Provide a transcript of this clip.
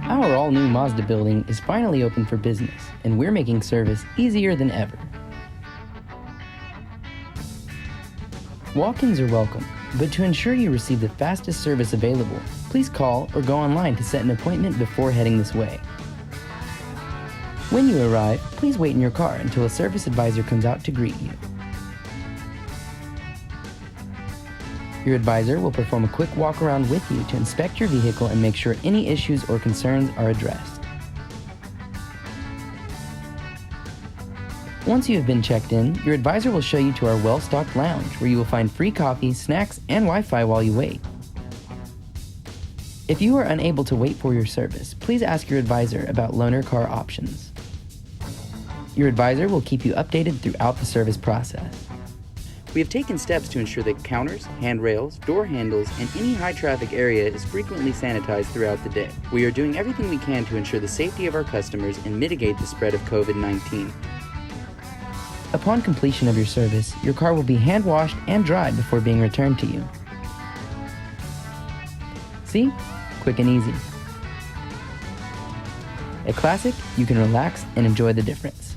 Our all-new Mazda building is finally open for business, and we're making service easier than ever. Walk-ins are welcome, but to ensure you receive the fastest service available, please call or go online to set an appointment before heading this way. When you arrive, please wait in your car until a service advisor comes out to greet you. Your advisor will perform a quick walk around with you to inspect your vehicle and make sure any issues or concerns are addressed. Once you have been checked in, your advisor will show you to our well-stocked lounge where you will find free coffee, snacks, and Wi-Fi while you wait. If you are unable to wait for your service, please ask your advisor about loaner car options. Your advisor will keep you updated throughout the service process. We have taken steps to ensure that counters, handrails, door handles, and any high-traffic area is frequently sanitized throughout the day. We are doing everything we can to ensure the safety of our customers and mitigate the spread of COVID-19. Upon completion of your service, your car will be hand-washed and dried before being returned to you. See? Quick and easy. At Classic, you can relax and enjoy the difference.